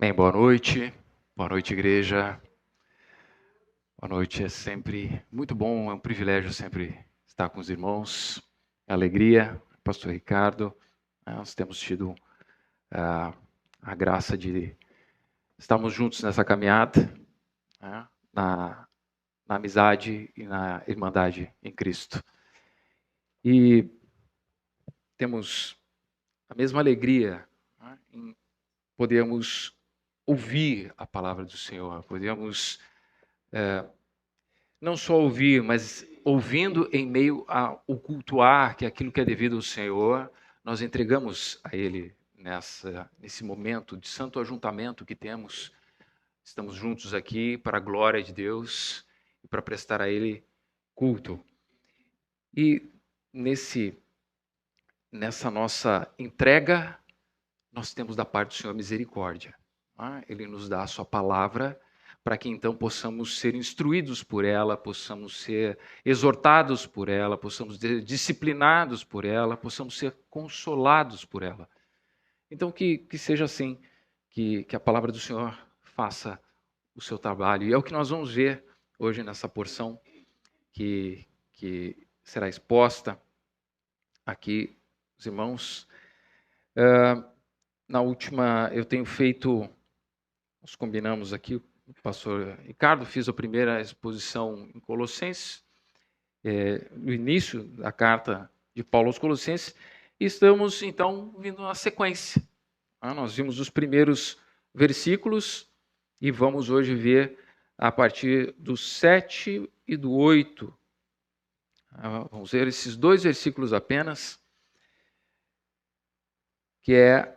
Bem, boa noite. Boa noite, igreja. Boa noite, é sempre muito bom, é um privilégio sempre estar com os irmãos. Alegria, pastor Ricardo. Nós temos tido ah, a graça de estarmos juntos nessa caminhada, né, na amizade e na irmandade em Cristo. E temos a mesma alegria, né, em podermos ouvir a palavra do Senhor, podemos não só ouvir, mas ouvindo em meio ao cultuar, que é aquilo que é devido ao Senhor, nós entregamos a Ele nesse momento de santo ajuntamento que temos. Estamos juntos aqui para a glória de Deus e para prestar a Ele culto. E nessa nossa entrega, nós temos da parte do Senhor misericórdia. Ele nos dá a sua palavra para que então possamos ser instruídos por ela, possamos ser exortados por ela, possamos ser disciplinados por ela, possamos ser consolados por ela. Então que seja assim, que a palavra do Senhor faça o seu trabalho. E é o que nós vamos ver hoje nessa porção que será exposta aqui, os irmãos. Na última, eu tenho feito, nós combinamos aqui, o pastor Ricardo fez a primeira exposição em Colossenses, no início da carta de Paulo aos Colossenses, e estamos, então, vindo na sequência. Nós vimos os primeiros versículos e vamos hoje ver a partir do 7 e do 8. Vamos ver esses dois versículos apenas, que é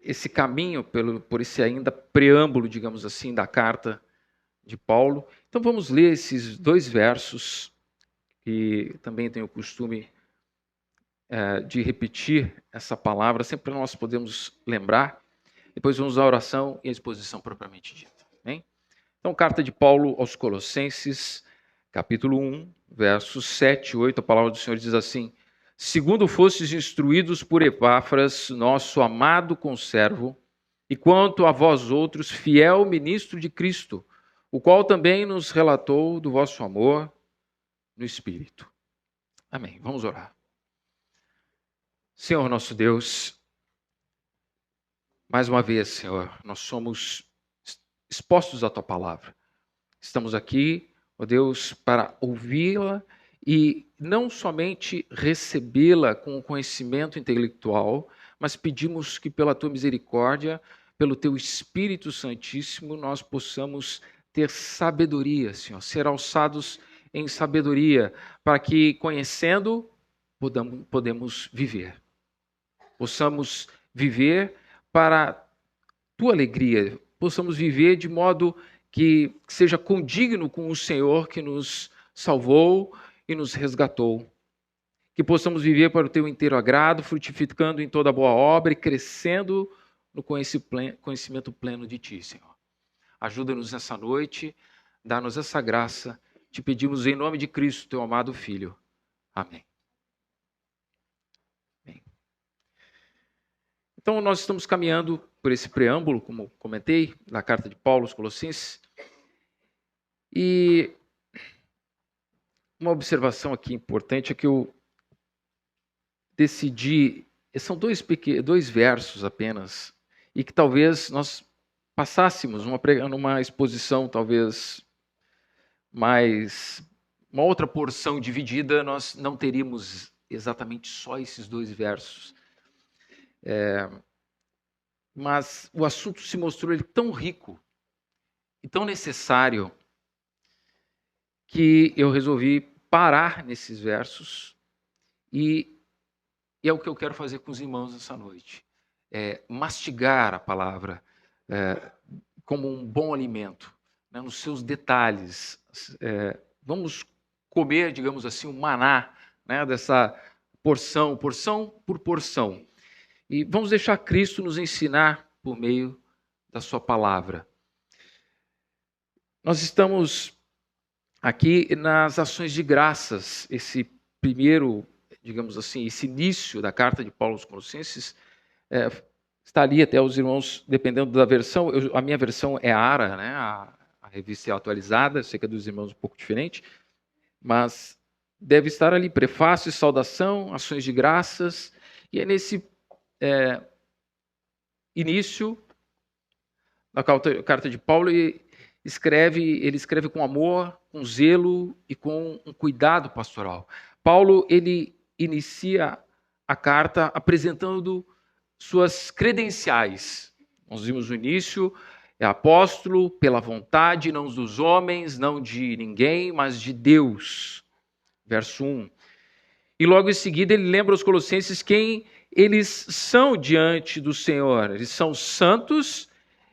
esse caminho por esse ainda preâmbulo, digamos assim, da carta de Paulo. Então vamos ler esses dois versos, que também tenho o costume de repetir essa palavra, sempre nós podemos lembrar. Depois vamos à oração e à exposição propriamente dita. Bem? Então, carta de Paulo aos Colossenses, capítulo 1, versos 7 e 8, a palavra do Senhor diz assim: segundo fostes instruídos por Epáfras, nosso amado conservo, e quanto a vós outros, fiel ministro de Cristo, o qual também nos relatou do vosso amor no Espírito. Amém. Vamos orar. Senhor nosso Deus, mais uma vez, Senhor, nós somos expostos à Tua palavra. Estamos aqui, ó Deus, para ouvi-la e não somente recebê-la com o conhecimento intelectual, mas pedimos que pela Tua misericórdia, pelo Teu Espírito Santíssimo, nós possamos ter sabedoria, Senhor, ser alçados em sabedoria, para que, conhecendo, podemos viver. Possamos viver para Tua alegria, possamos viver de modo que seja condigno com o Senhor que nos salvou e nos resgatou. Que possamos viver para o Teu inteiro agrado, frutificando em toda boa obra e crescendo no conhecimento pleno de Ti, Senhor. Ajuda-nos nessa noite, dá-nos essa graça. Te pedimos em nome de Cristo, Teu amado Filho. Amém. Bem. Então, nós estamos caminhando por esse preâmbulo, como comentei, da carta de Paulo aos Colossenses. E uma observação aqui importante é que eu decidi, são dois versos apenas, e que talvez nós passássemos numa exposição talvez mais, uma outra porção dividida, nós não teríamos exatamente só esses dois versos. Mas o assunto se mostrou ele tão rico e tão necessário que eu resolvi parar nesses versos e é o que eu quero fazer com os irmãos nessa noite. Mastigar a palavra como um bom alimento, né, nos seus detalhes. Vamos comer, digamos assim, o maná, né, dessa porção por porção. E vamos deixar Cristo nos ensinar por meio da sua palavra. Nós estamos aqui nas ações de graças, esse primeiro, digamos assim, esse início da carta de Paulo aos Colossenses Está ali até os irmãos, dependendo da versão, a minha versão é ARA, né? A revista é atualizada, sei que a dos irmãos é um pouco diferente, mas deve estar ali prefácio, saudação, ações de graças, e é nesse início da carta de Paulo, ele escreve com amor, com zelo e com um cuidado pastoral. Paulo, ele inicia a carta apresentando suas credenciais. Nós vimos no início, é apóstolo pela vontade, não dos homens, não de ninguém, mas de Deus. Verso 1. E logo em seguida ele lembra aos colossenses quem eles são diante do Senhor. Eles são santos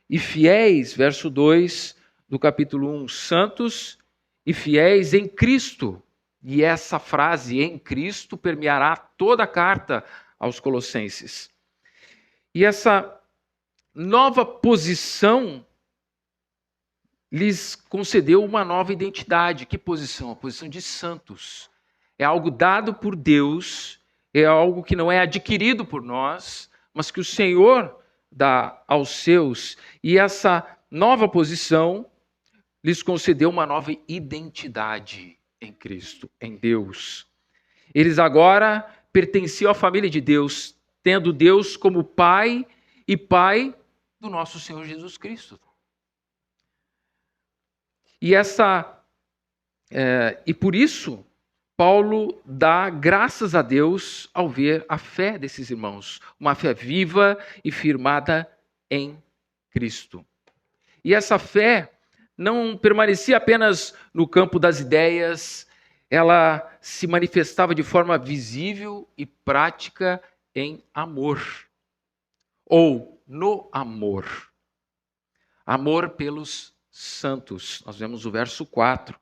e fiéis, verso 2 do capítulo 1, santos e fiéis em Cristo. E essa frase, em Cristo, permeará toda a carta aos colossenses. E essa nova posição lhes concedeu uma nova identidade. Que posição? A posição de santos. É algo dado por Deus, é algo que não é adquirido por nós, mas que o Senhor dá aos seus. E essa nova posição lhes concedeu uma nova identidade em Cristo, em Deus. Eles agora pertenciam à família de Deus, tendo Deus como Pai e Pai do nosso Senhor Jesus Cristo. E por isso, Paulo dá graças a Deus ao ver a fé desses irmãos, uma fé viva e firmada em Cristo. E essa fé não permanecia apenas no campo das ideias, ela se manifestava de forma visível e prática em amor, ou no amor. Amor pelos santos. Nós vemos o verso 4.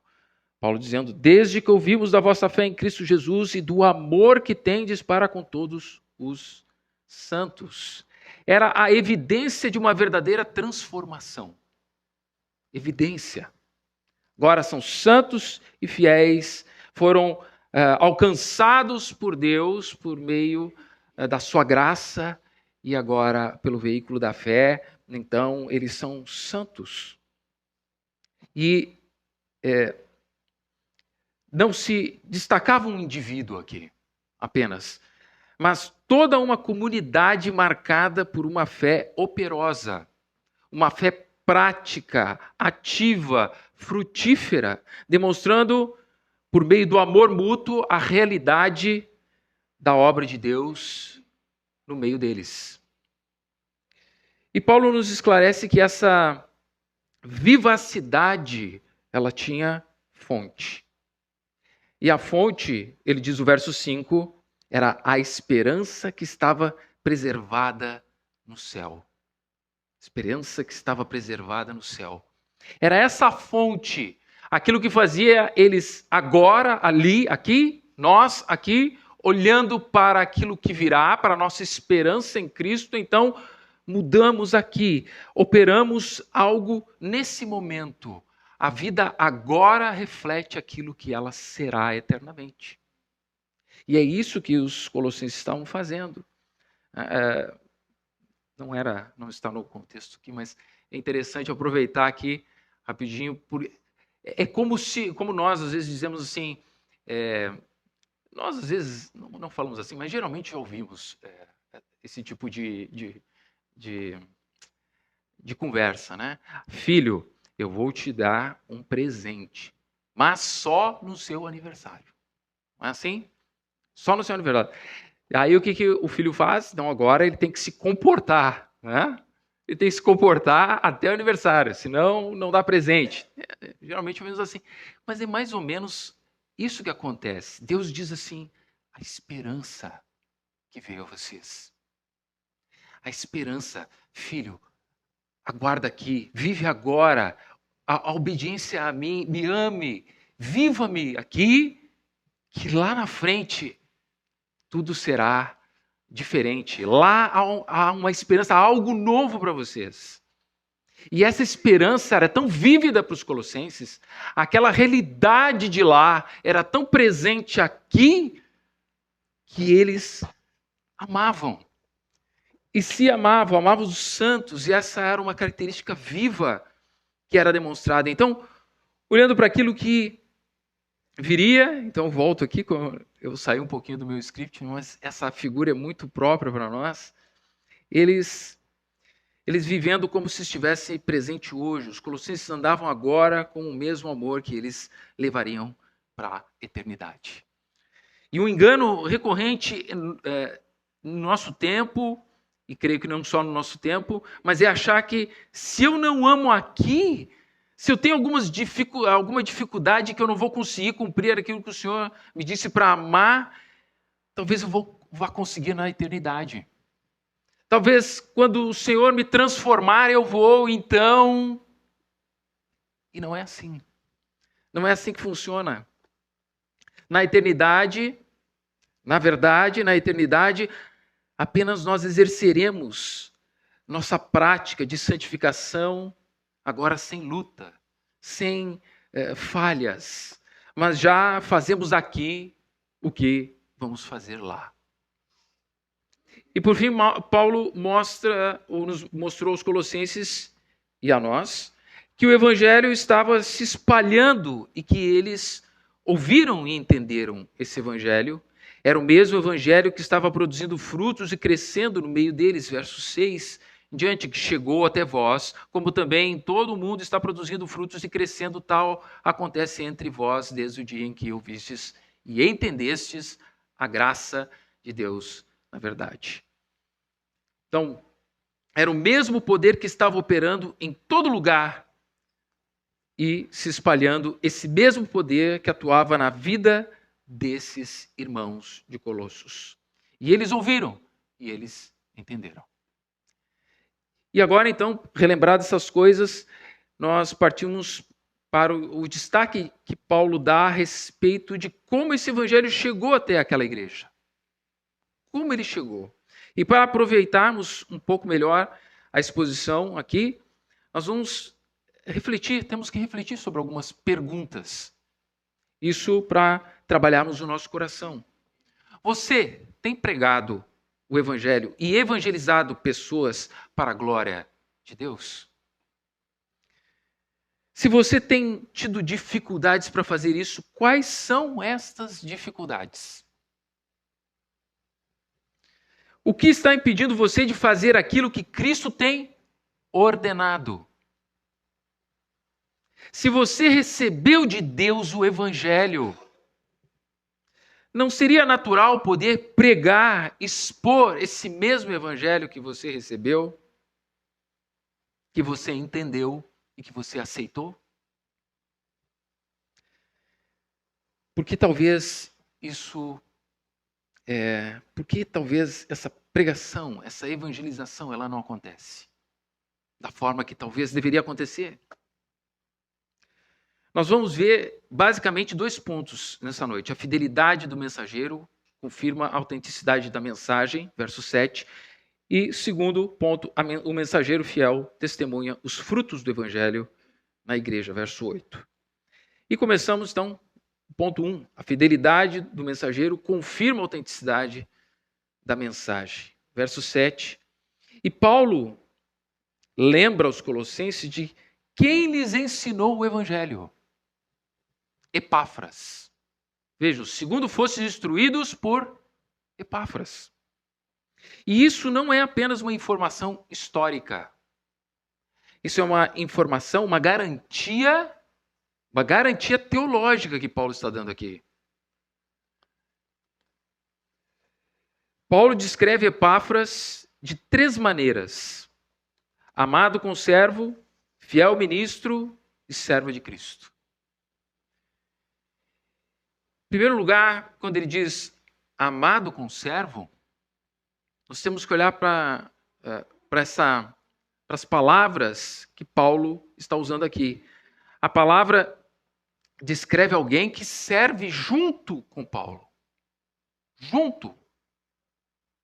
Paulo dizendo, desde que ouvimos da vossa fé em Cristo Jesus e do amor que tendes para com todos os santos. Era a evidência de uma verdadeira transformação. Evidência. Agora são santos e fiéis, foram alcançados por Deus por meio da sua graça e agora pelo veículo da fé, então eles são santos. E não se destacava um indivíduo aqui, apenas, mas toda uma comunidade marcada por uma fé operosa, uma fé prática, ativa, frutífera, demonstrando, por meio do amor mútuo, a realidade da obra de Deus no meio deles. E Paulo nos esclarece que essa vivacidade, ela tinha fonte. E a fonte, ele diz o verso 5, era a esperança que estava preservada no céu. Esperança que estava preservada no céu. Era essa fonte, aquilo que fazia eles agora, ali, aqui, nós aqui, olhando para aquilo que virá, para a nossa esperança em Cristo, então mudamos aqui, operamos algo nesse momento. A vida agora reflete aquilo que ela será eternamente. E é isso que os colossenses estavam fazendo. Não está no contexto aqui, mas é interessante aproveitar aqui rapidinho. É como nós às vezes dizemos assim, nós às vezes não falamos assim, mas geralmente já ouvimos esse tipo de conversa, né? Filho, eu vou te dar um presente, mas só no seu aniversário. Não é assim? Só no seu aniversário. Aí o que o filho faz? Então agora ele tem que se comportar, né? Ele tem que se comportar até o aniversário, senão não dá presente. Geralmente ouvimos assim. Mas é mais ou menos isso que acontece. Deus diz assim, a esperança que veio a vocês. A esperança, filho, aguarda aqui, vive agora, a obediência a mim, me ame, viva-me aqui, que lá na frente tudo será diferente. Lá há uma esperança, há algo novo para vocês. E essa esperança era tão vívida para os colossenses, aquela realidade de lá era tão presente aqui, que eles amavam. e se amavam os santos, e essa era uma característica viva que era demonstrada. Então, olhando para aquilo que viria, então volto aqui, eu saí um pouquinho do meu script, mas essa figura é muito própria para nós. Eles vivendo como se estivesse presente hoje. Os colossenses andavam agora com o mesmo amor que eles levariam para a eternidade. E um engano recorrente no nosso tempo, e creio que não só no nosso tempo, mas é achar que se eu não amo aqui, se eu tenho alguma dificuldade que eu não vou conseguir cumprir aquilo que o Senhor me disse para amar, talvez eu vá conseguir na eternidade. Talvez quando o Senhor me transformar, eu vou, então. E não é assim. Não é assim que funciona. Na eternidade, na verdade, na eternidade, apenas nós exerceremos nossa prática de santificação, agora sem luta, sem falhas, mas já fazemos aqui o que vamos fazer lá. E por fim, Paulo nos mostrou aos Colossenses e a nós que o evangelho estava se espalhando e que eles ouviram e entenderam esse evangelho. Era o mesmo evangelho que estava produzindo frutos e crescendo no meio deles, verso 6 em diante, que chegou até vós, como também todo mundo está produzindo frutos e crescendo, tal acontece entre vós desde o dia em que ouvistes e entendestes a graça de Deus na verdade. Então, era o mesmo poder que estava operando em todo lugar e se espalhando, esse mesmo poder que atuava na vida desses irmãos de Colossos. E eles ouviram e eles entenderam. E agora, então, relembradas essas coisas, nós partimos para o destaque que Paulo dá a respeito de como esse evangelho chegou até aquela igreja. Como ele chegou. E para aproveitarmos um pouco melhor a exposição aqui, nós vamos temos que refletir sobre algumas perguntas. Isso para trabalharmos o nosso coração. Você tem pregado o evangelho e evangelizado pessoas para a glória de Deus? Se você tem tido dificuldades para fazer isso, quais são estas dificuldades? O que está impedindo você de fazer aquilo que Cristo tem ordenado? Se você recebeu de Deus o evangelho, não seria natural poder pregar, expor esse mesmo evangelho que você recebeu, que você entendeu e que você aceitou? Porque talvez essa pregação, essa evangelização, ela não acontece da forma que talvez deveria acontecer. Nós vamos ver basicamente 2 pontos nessa noite. A fidelidade do mensageiro confirma a autenticidade da mensagem, verso 7. E segundo ponto, o mensageiro fiel testemunha os frutos do evangelho na igreja, verso 8. E começamos então, ponto 1. A fidelidade do mensageiro confirma a autenticidade da mensagem, verso 7. E Paulo lembra aos colossenses de quem lhes ensinou o evangelho. Epáfras. Vejam, segundo fostes instruídos por Epáfras. E isso não é apenas uma informação histórica. Isso é uma informação, uma garantia teológica que Paulo está dando aqui. Paulo descreve Epáfras de 3 maneiras: amado conservo, fiel ministro e servo de Cristo. Em primeiro lugar, quando ele diz amado conservo, nós temos que olhar para as palavras que Paulo está usando aqui. A palavra descreve alguém que serve junto com Paulo. Junto.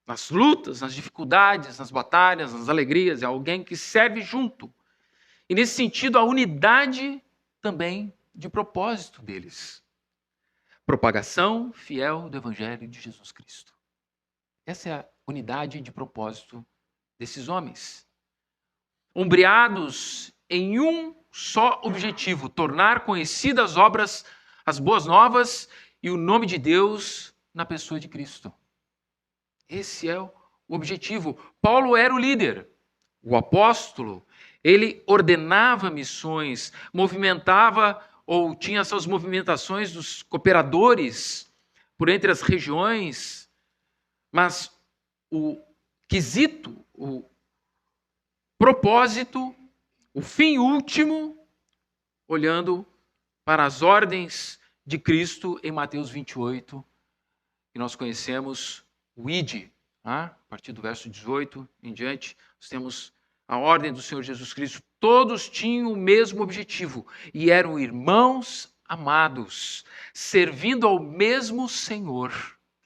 Nas lutas, nas dificuldades, nas batalhas, nas alegrias. É alguém que serve junto. E nesse sentido, a unidade também de propósito deles. Propagação fiel do Evangelho de Jesus Cristo. Essa é a unidade de propósito desses homens, ombreados em um só objetivo: tornar conhecidas as obras, as boas novas e o nome de Deus na pessoa de Cristo. Esse é o objetivo. Paulo era o líder, o apóstolo. Ele ordenava missões, movimentava ou tinha suas movimentações dos cooperadores por entre as regiões, mas o quesito, o propósito, o fim último, olhando para as ordens de Cristo em Mateus 28, que nós conhecemos, o ide, a partir do verso 18 em diante, nós temos a ordem do Senhor Jesus Cristo. Todos tinham o mesmo objetivo e eram irmãos amados, servindo ao mesmo Senhor.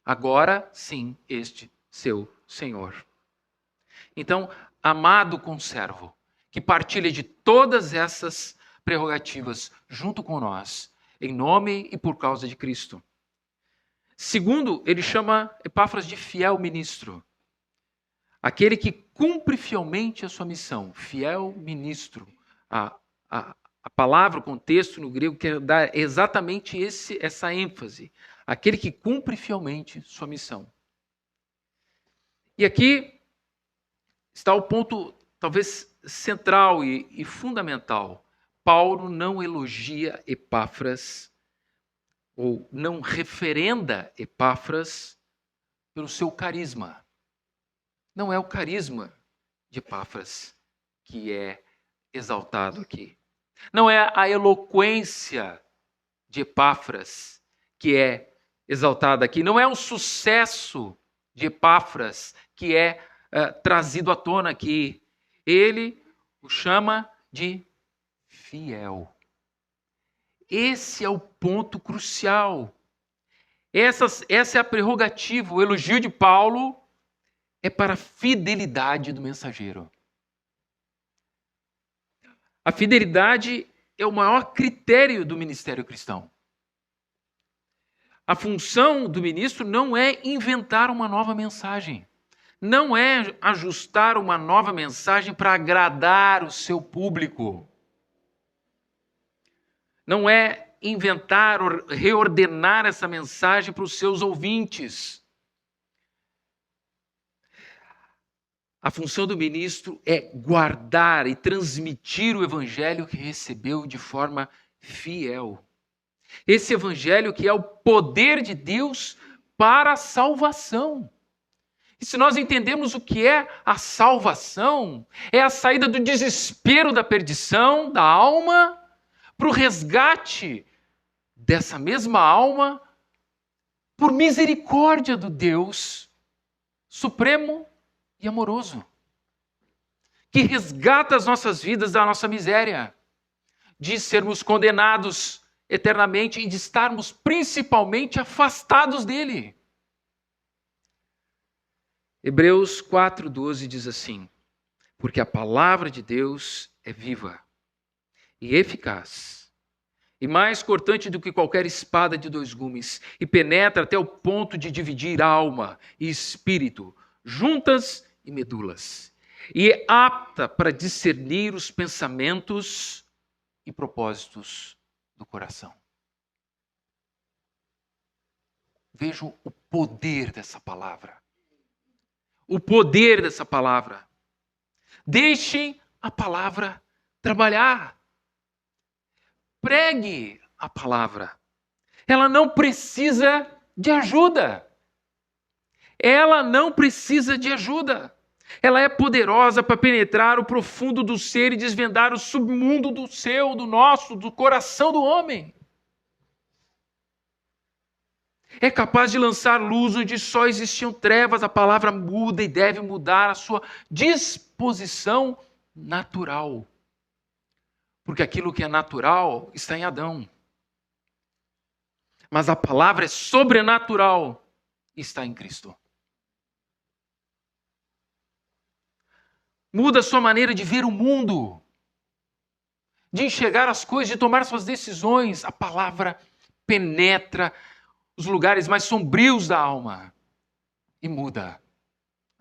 Agora sim, este seu Senhor. Então, amado conservo, que partilha de todas essas prerrogativas junto com nós, em nome e por causa de Cristo. Segundo, ele chama Epáfras de fiel ministro. Aquele que cumpre fielmente a sua missão. Fiel ministro. A palavra, o contexto no grego quer dar exatamente essa ênfase. Aquele que cumpre fielmente sua missão. E aqui está o ponto talvez central e fundamental. Paulo não elogia Epáfras ou não referenda Epáfras pelo seu carisma. Não é o carisma de Epáfras que é exaltado aqui. Não é a eloquência de Epáfras que é exaltada aqui. Não é o sucesso de Epáfras que é trazido à tona aqui. Ele o chama de fiel. Esse é o ponto crucial. Essa é a prerrogativa. O elogio de Paulo é para a fidelidade do mensageiro. A fidelidade é o maior critério do ministério cristão. A função do ministro não é inventar uma nova mensagem. Não é ajustar uma nova mensagem para agradar o seu público. Não é inventar ou reordenar essa mensagem para os seus ouvintes. A função do ministro é guardar e transmitir o evangelho que recebeu de forma fiel. Esse evangelho que é o poder de Deus para a salvação. E se nós entendemos o que é a salvação, é a saída do desespero da perdição da alma para o resgate dessa mesma alma por misericórdia do Deus supremo e amoroso, que resgata as nossas vidas da nossa miséria, de sermos condenados eternamente e de estarmos principalmente afastados dele. Hebreus 4:12 diz assim: porque a palavra de Deus é viva e eficaz, e mais cortante do que qualquer espada de dois gumes, e penetra até o ponto de dividir alma e espírito, juntas e medulas, e é apta para discernir os pensamentos e propósitos do coração. Vejam o poder dessa palavra. O poder dessa palavra. Deixem a palavra trabalhar. Pregue a palavra. Ela não precisa de ajuda. Ela não precisa de ajuda. Ela é poderosa para penetrar o profundo do ser e desvendar o submundo do seu, do nosso, do coração do homem. É capaz de lançar luz onde só existiam trevas. A palavra muda e deve mudar a sua disposição natural. Porque aquilo que é natural está em Adão. Mas a palavra é sobrenatural e está em Cristo. Muda a sua maneira de ver o mundo, de enxergar as coisas, de tomar suas decisões. A palavra penetra os lugares mais sombrios da alma e muda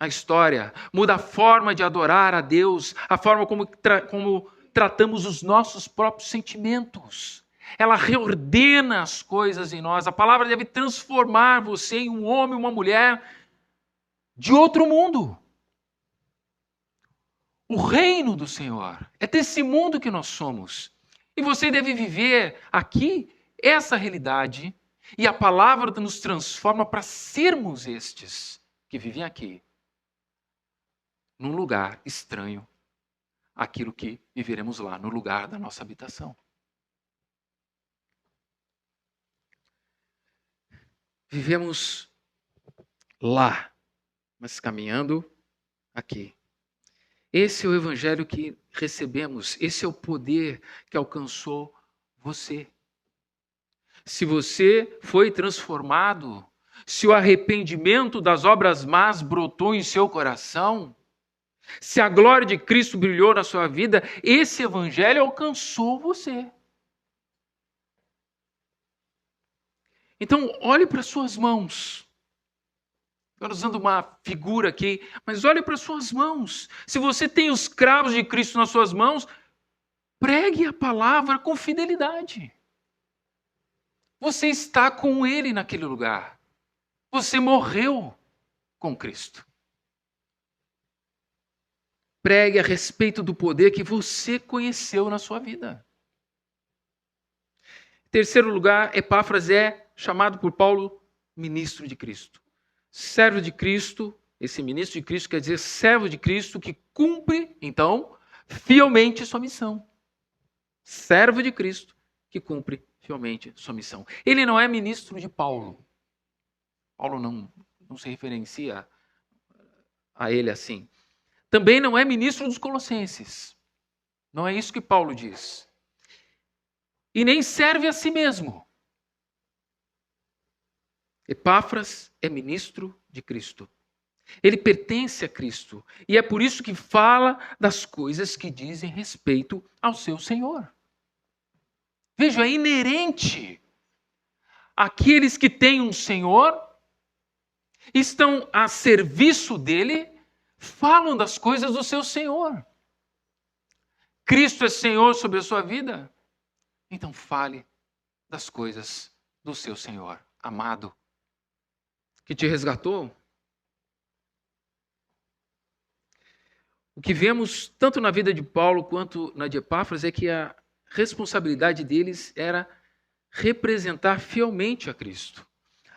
a história, muda a forma de adorar a Deus, a forma como tratamos os nossos próprios sentimentos. Ela reordena as coisas em nós. A palavra deve transformar você em um homem, uma mulher de outro mundo. O reino do Senhor é desse mundo que nós somos. E você deve viver aqui essa realidade. E a palavra nos transforma para sermos estes que vivem aqui, num lugar estranho àquilo que viveremos lá, no lugar da nossa habitação. Vivemos lá, mas caminhando aqui. Esse é o evangelho que recebemos, esse é o poder que alcançou você. Se você foi transformado, se o arrependimento das obras más brotou em seu coração, se a glória de Cristo brilhou na sua vida, esse evangelho alcançou você. Então, olhe para suas mãos. Agora usando uma figura aqui, mas olhe para suas mãos. Se você tem os cravos de Cristo nas suas mãos, pregue a palavra com fidelidade. Você está com Ele naquele lugar. Você morreu com Cristo. Pregue a respeito do poder que você conheceu na sua vida. Em terceiro lugar, Epáfras é chamado por Paulo ministro de Cristo. Servo de Cristo, esse ministro de Cristo quer dizer servo de Cristo que cumpre, então, fielmente sua missão. Servo de Cristo que cumpre fielmente sua missão. Ele não é ministro de Paulo. Paulo não se referencia a ele assim. Também não é ministro dos Colossenses. Não é isso que Paulo diz. E nem serve a si mesmo. Epáfras é ministro de Cristo. Ele pertence a Cristo. E é por isso que fala das coisas que dizem respeito ao seu Senhor. Veja, é inerente. Aqueles que têm um Senhor, estão a serviço dele, falam das coisas do seu Senhor. Cristo é Senhor sobre a sua vida? Então fale das coisas do seu Senhor, amado, que te resgatou. O que vemos tanto na vida de Paulo quanto na de Epáfras é que a responsabilidade deles era representar fielmente a Cristo,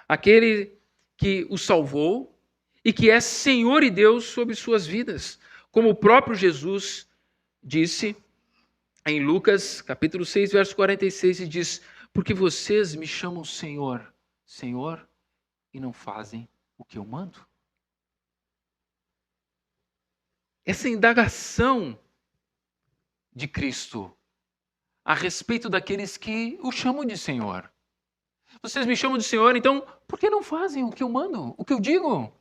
aquele que o salvou e que é Senhor e Deus sobre suas vidas, como o próprio Jesus disse em Lucas, capítulo 6, verso 46, e diz: porque vocês me chamam Senhor, Senhor, e não fazem o que eu mando. Essa indagação de Cristo a respeito daqueles que o chamam de Senhor. Vocês me chamam de Senhor, então por que não fazem o que eu mando, o que eu digo?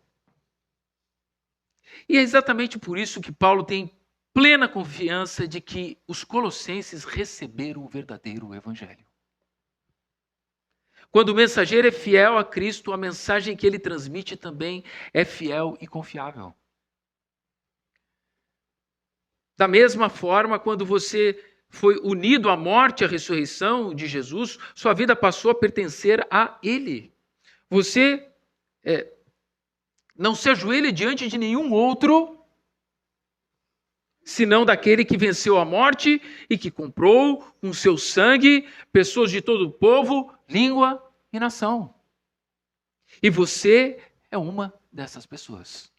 E é exatamente por isso que Paulo tem plena confiança de que os colossenses receberam o verdadeiro evangelho. Quando o mensageiro é fiel a Cristo, a mensagem que ele transmite também é fiel e confiável. Da mesma forma, quando você foi unido à morte e à ressurreição de Jesus, sua vida passou a pertencer a Ele. Você não se ajoelha diante de nenhum outro, senão daquele que venceu a morte e que comprou com seu sangue pessoas de todo o povo, língua e nação. E você é uma dessas pessoas.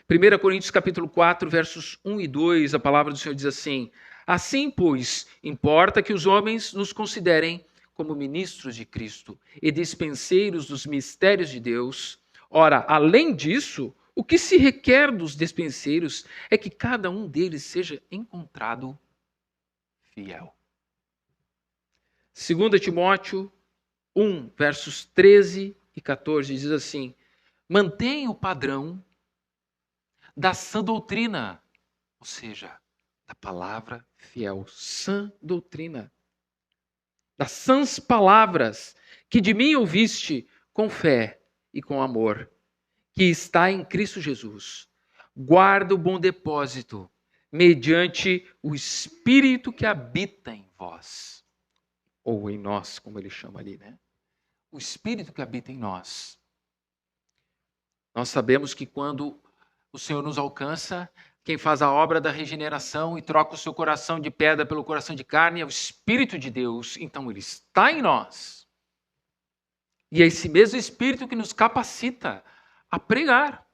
1 Coríntios capítulo 4, versos 1 e 2, a palavra do Senhor diz assim: assim, pois, importa que os homens nos considerem como ministros de Cristo e dispenseiros dos mistérios de Deus. Ora, além disso, o que se requer dos dispenseiros é que cada um deles seja encontrado fiel. 2 Timóteo 1, versos 13 e 14, diz assim: mantenha o padrão da sã doutrina, ou seja, da palavra fiel, sã doutrina, das sãs palavras que de mim ouviste com fé e com amor, que está em Cristo Jesus. Guarda o bom depósito, mediante o Espírito que habita em vós. Ou em nós, como ele chama ali, né? O Espírito que habita em nós. Nós sabemos que quando o Senhor nos alcança, quem faz a obra da regeneração e troca o seu coração de pedra pelo coração de carne é o Espírito de Deus. Então ele está em nós. E é esse mesmo Espírito que nos capacita a pregar.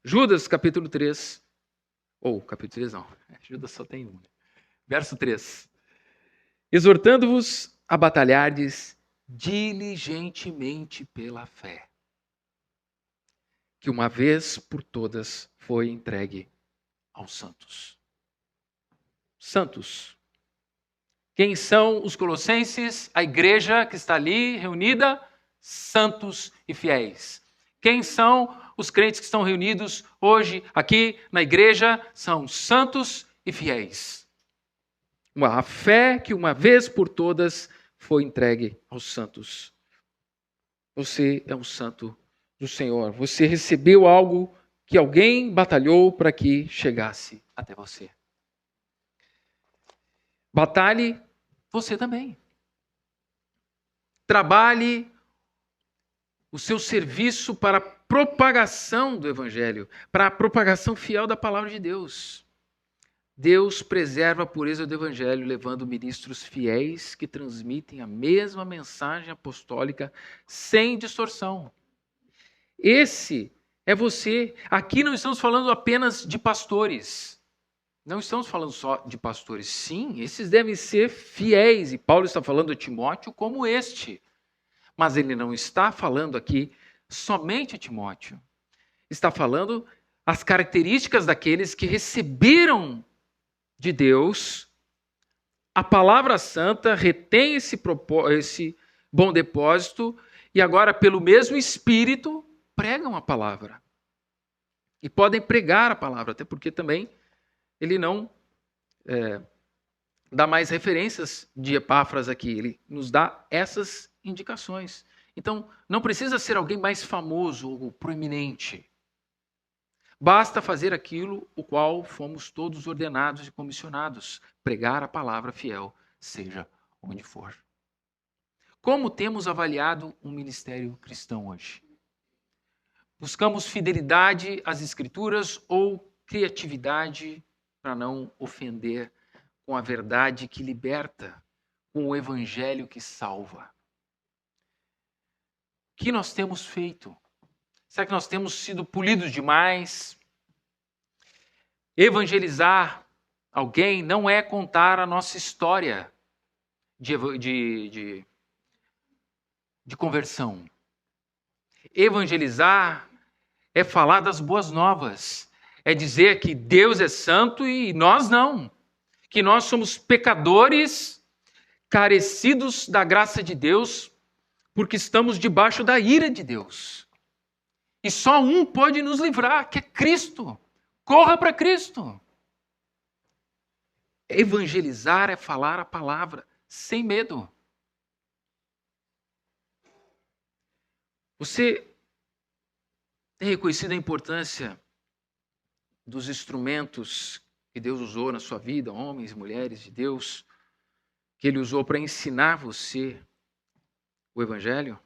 Judas, capítulo 3. Ou, capítulo 3 não. Judas só tem um. Verso 3. Exortando-vos a batalhardes diligentemente pela fé, que uma vez por todas foi entregue aos santos. Santos. Quem são os colossenses? A igreja que está ali reunida? Santos e fiéis. Quem são os crentes que estão reunidos hoje aqui na igreja? São santos e fiéis. A fé que uma vez por todas foi entregue aos santos. Você é um santo do Senhor. Você recebeu algo que alguém batalhou para que chegasse até você. Batalhe você também. Trabalhe o seu serviço para a propagação do Evangelho, para a propagação fiel da palavra de Deus. Deus preserva a pureza do Evangelho, levando ministros fiéis que transmitem a mesma mensagem apostólica sem distorção. Esse é você. Aqui não estamos falando apenas de pastores. Não estamos falando só de pastores. Sim, esses devem ser fiéis. E Paulo está falando a Timóteo como este. Mas ele não está falando aqui somente a Timóteo. Está falando as características daqueles que receberam de Deus a palavra santa, retém esse bom depósito e agora, pelo mesmo Espírito, pregam a palavra. E podem pregar a palavra, até porque também ele não dá mais referências de Epáfras aqui. Ele nos dá essas indicações. Então, não precisa ser alguém mais famoso ou proeminente. Basta fazer aquilo o qual fomos todos ordenados e comissionados, pregar a palavra fiel, seja onde for. Como temos avaliado um ministério cristão hoje? Buscamos fidelidade às Escrituras ou criatividade para não ofender com a verdade que liberta, com o Evangelho que salva? O que nós temos feito? Será que nós temos sido polidos demais? Evangelizar alguém não é contar a nossa história de conversão. Evangelizar é falar das boas novas. É dizer que Deus é santo e nós não. Que nós somos pecadores, carecidos da graça de Deus, porque estamos debaixo da ira de Deus. E só um pode nos livrar, que é Cristo. Corra para Cristo. Evangelizar é falar a palavra sem medo. Você tem reconhecido a importância dos instrumentos que Deus usou na sua vida, homens e mulheres de Deus, que Ele usou para ensinar você o Evangelho?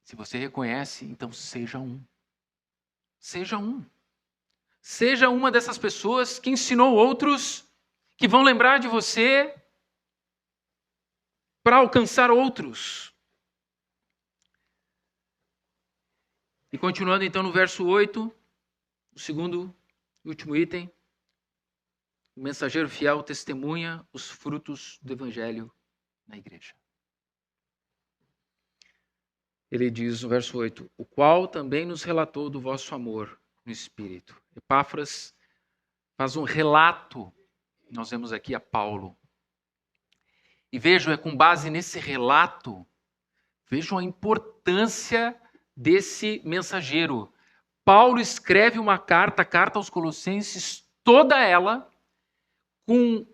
Se você reconhece, então seja um. Seja um. Seja uma dessas pessoas que ensinou outros, que vão lembrar de você para alcançar outros. E continuando então no verso 8, o segundo e último item, o mensageiro fiel testemunha os frutos do Evangelho na igreja. Ele diz no verso 8, o qual também nos relatou do vosso amor no Espírito. Epáfras faz um relato, nós vemos aqui a Paulo. E vejam, é com base nesse relato, vejam a importância desse mensageiro. Paulo escreve uma carta, a carta aos Colossenses, toda ela, com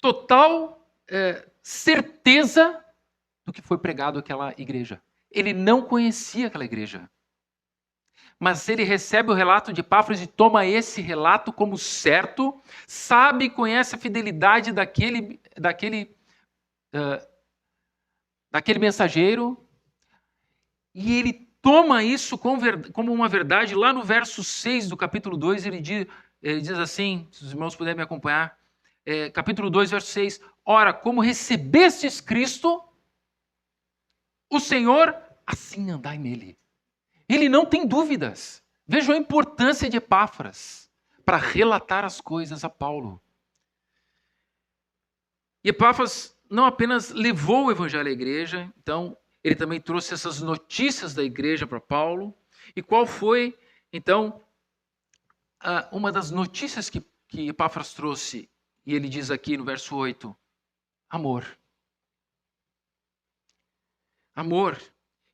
total certeza do que foi pregado àquela igreja. ele não conhecia aquela igreja. Mas ele recebe o relato de Epáfras e toma esse relato como certo, sabe e conhece a fidelidade daquele mensageiro, e ele toma isso como uma verdade. Lá no verso 6 do capítulo 2, ele diz assim, se os irmãos puderem me acompanhar, capítulo 2, verso 6, ora, como recebestes Cristo, o Senhor, assim andai nele. Ele não tem dúvidas. Vejam a importância de Epáfras para relatar as coisas a Paulo. E Epáfras não apenas levou o evangelho à igreja, então ele também trouxe essas notícias da igreja para Paulo. E qual foi, então, uma das notícias que Epáfras trouxe? E ele diz aqui no verso 8, amor. Amor.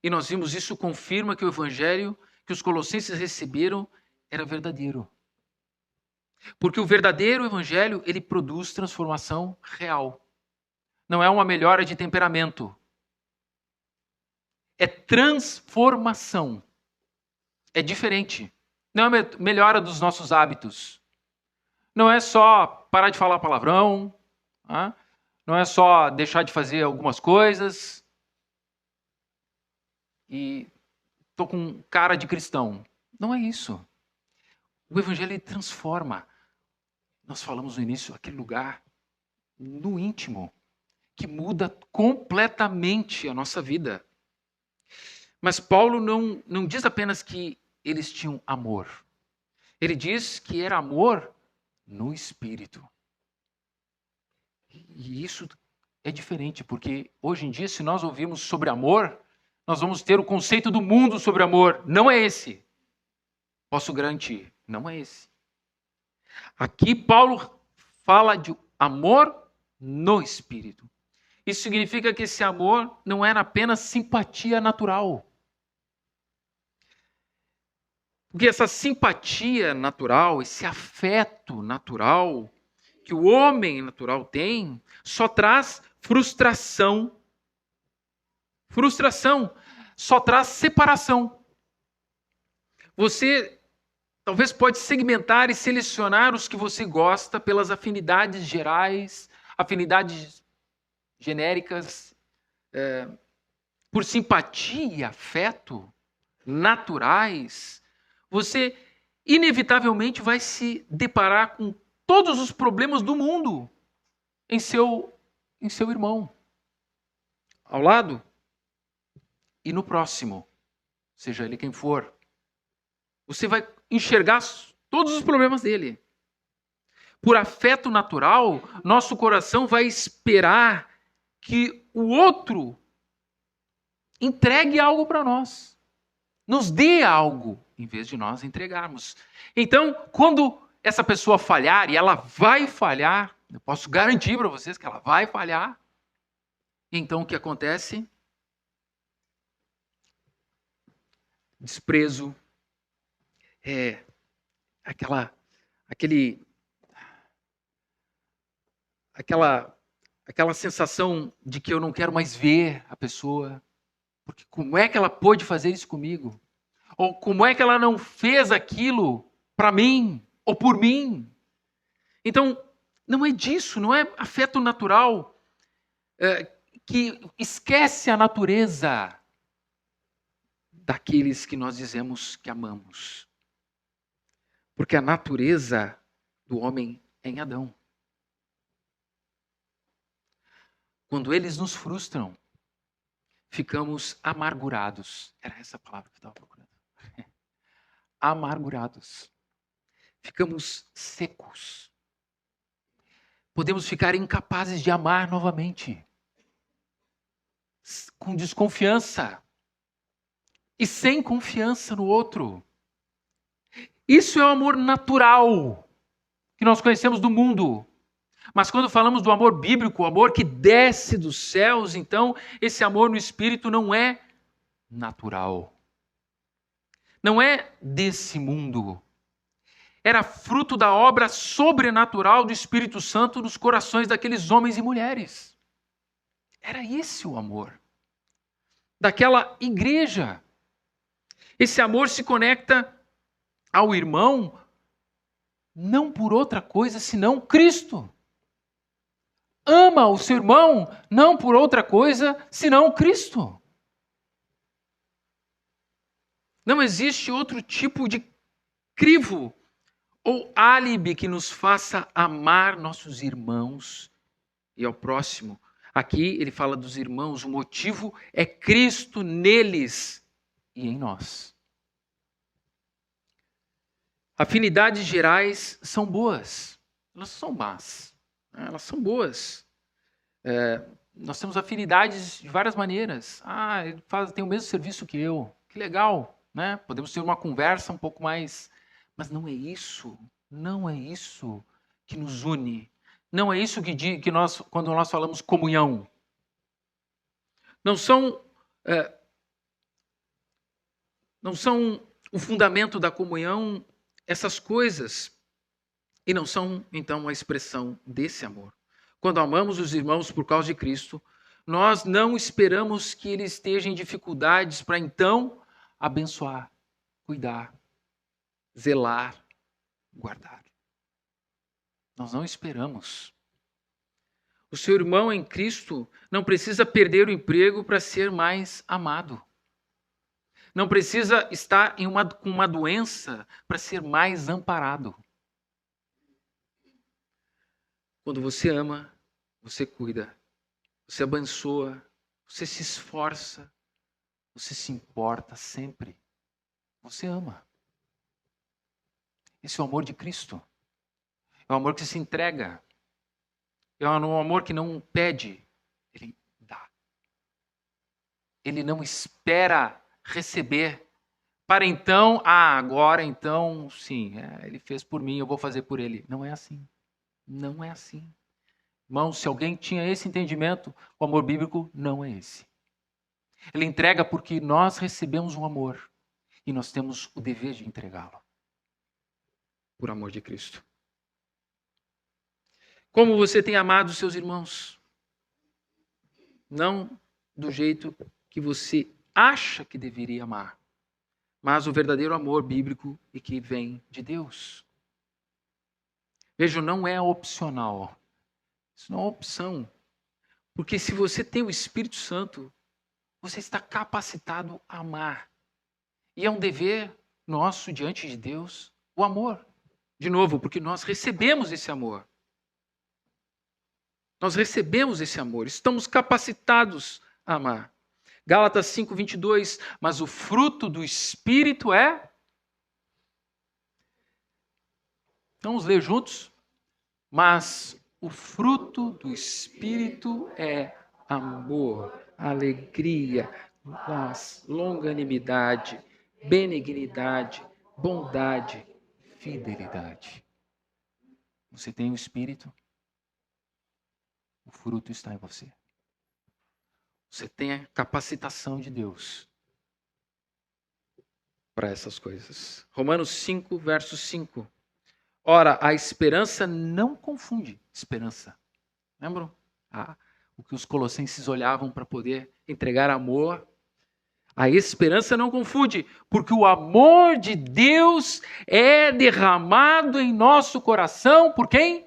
E nós vimos isso confirma que o evangelho que os colossenses receberam era verdadeiro. Porque o verdadeiro evangelho, ele produz transformação real. Não é uma melhora de temperamento. É transformação. É diferente. Não é melhora dos nossos hábitos. Não é só parar de falar palavrão. Não é só deixar de fazer algumas coisas. E estou com cara de cristão. Não é isso. O evangelho ele transforma. Nós falamos no início, aquele lugar no íntimo, que muda completamente a nossa vida. Mas Paulo não diz apenas que eles tinham amor. Ele diz que era amor no Espírito. E isso é diferente, porque hoje em dia, se nós ouvirmos sobre amor, nós vamos ter o conceito do mundo sobre amor. Não é esse. Posso garantir, não é esse. Aqui Paulo fala de amor no Espírito. Isso significa que esse amor não era apenas simpatia natural. Porque essa simpatia natural, esse afeto natural que o homem natural tem, só traz frustração. Frustração só traz separação. Você talvez pode segmentar e selecionar os que você gosta pelas afinidades gerais, afinidades genéricas, por simpatia e afeto naturais. Você inevitavelmente vai se deparar com todos os problemas do mundo em seu irmão, ao lado e no próximo, seja ele quem for. Você vai enxergar todos os problemas dele. Por afeto natural, nosso coração vai esperar que o outro entregue algo para nós, nos dê algo, em vez de nós entregarmos. Então, quando essa pessoa falhar, e ela vai falhar, eu posso garantir para vocês que ela vai falhar, então o que acontece? Desprezo, aquela sensação de que eu não quero mais ver a pessoa, porque como é que ela pôde fazer isso comigo? Ou como é que ela não fez aquilo para mim ou por mim? Então, não é disso, não é afeto natural que esquece a natureza daqueles que nós dizemos que amamos. Porque a natureza do homem é em Adão. Quando eles nos frustram, ficamos amargurados. Era essa a palavra que eu estava procurando. Amargurados. Ficamos secos. Podemos ficar incapazes de amar novamente. Com desconfiança. E sem confiança no outro. Isso é o amor natural que nós conhecemos do mundo. Mas quando falamos do amor bíblico, o amor que desce dos céus, então esse amor no Espírito não é natural. Não é desse mundo. Era fruto da obra sobrenatural do Espírito Santo nos corações daqueles homens e mulheres. Era esse o amor. daquela igreja. Esse amor se conecta ao irmão não por outra coisa senão Cristo. Ama o seu irmão não por outra coisa senão Cristo. Não existe outro tipo de crivo ou álibi que nos faça amar nossos irmãos e ao próximo. Aqui ele fala dos irmãos, o motivo é Cristo neles e em nós. Afinidades gerais são boas, elas são más, elas são boas. Nós temos afinidades de várias maneiras. Ele tem o mesmo serviço que eu, que legal, né? Podemos ter uma conversa um pouco mais... Mas não é isso que nos une. Não é isso que nós, quando nós falamos comunhão. Não são o fundamento da comunhão essas coisas. E não são, então, a expressão desse amor. Quando amamos os irmãos por causa de Cristo, nós não esperamos que eles estejam em dificuldades para, então, abençoar, cuidar, zelar, guardar. Nós não esperamos. O seu irmão em Cristo não precisa perder o emprego para ser mais amado. Não precisa estar com uma doença para ser mais amparado. Quando você ama, você cuida, você abençoa, você se esforça, você se importa sempre. Você ama. Esse é o amor de Cristo. É o amor que se entrega. É um amor que não pede, ele dá. Ele não espera receber para então, agora então, sim, ele fez por mim, eu vou fazer por ele. Não é assim. Não é assim. Irmãos, se alguém tinha esse entendimento, o amor bíblico não é esse. Ele entrega porque nós recebemos um amor e nós temos o dever de entregá-lo. Por amor de Cristo. Como você tem amado os seus irmãos? Não do jeito que você acha que deveria amar, mas o verdadeiro amor bíblico e que vem de Deus. Veja, não é opcional. Isso não é opção. Porque se você tem o Espírito Santo, você está capacitado a amar. E é um dever nosso diante de Deus o amor. De novo, porque nós recebemos esse amor. Nós recebemos esse amor, estamos capacitados a amar. Gálatas 5:22, mas o fruto do Espírito é... Vamos ler juntos? Mas o fruto do Espírito é amor, alegria, paz, longanimidade, benignidade, bondade, fidelidade. Você tem o Espírito? O fruto está em você. Você tem a capacitação de Deus para essas coisas. Romanos 5, verso 5. Ora, a esperança não confunde. Esperança. Lembram? O que os colossenses olhavam para poder entregar amor. A esperança não confunde, porque o amor de Deus é derramado em nosso coração por quem?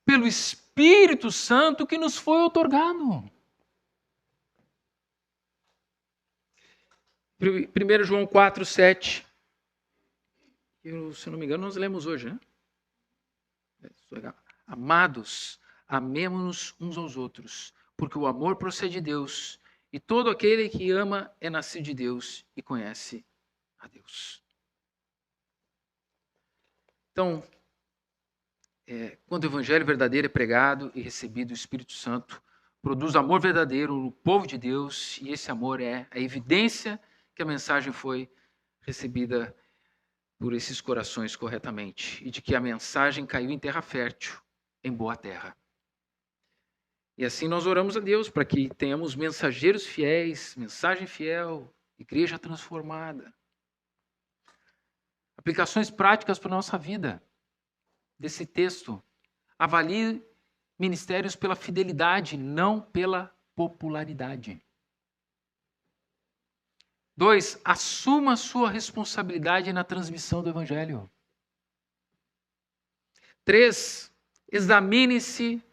Pelo Espírito Santo que nos foi outorgado. 1 João 4, 7. Se eu não me engano, nós lemos hoje, né? Amados, amemo-nos uns aos outros, porque o amor procede de Deus, e todo aquele que ama é nascido de Deus e conhece a Deus. Então, quando o evangelho verdadeiro é pregado e recebido, o Espírito Santo produz amor verdadeiro no povo de Deus, e esse amor é a evidência que a mensagem foi recebida por esses corações corretamente, e de que a mensagem caiu em terra fértil, em boa terra. E assim nós oramos a Deus para que tenhamos mensageiros fiéis, mensagem fiel, igreja transformada. Aplicações práticas para a nossa vida desse texto. Avalie ministérios pela fidelidade, não pela popularidade. 2, assuma a sua responsabilidade na transmissão do Evangelho. 3, examine-se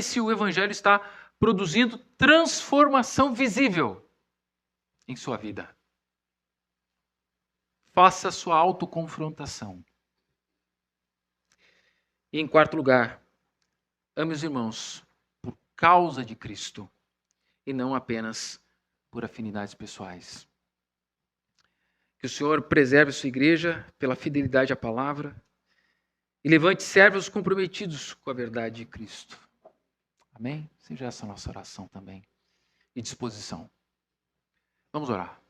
se o Evangelho está produzindo transformação visível em sua vida. Faça a sua autoconfrontação. E em quarto lugar, ame os irmãos por causa de Cristo e não apenas por afinidades pessoais. Que o Senhor preserve a sua igreja pela fidelidade à palavra e levante servos comprometidos com a verdade de Cristo. Amém? Seja essa a nossa oração também e disposição. Vamos orar.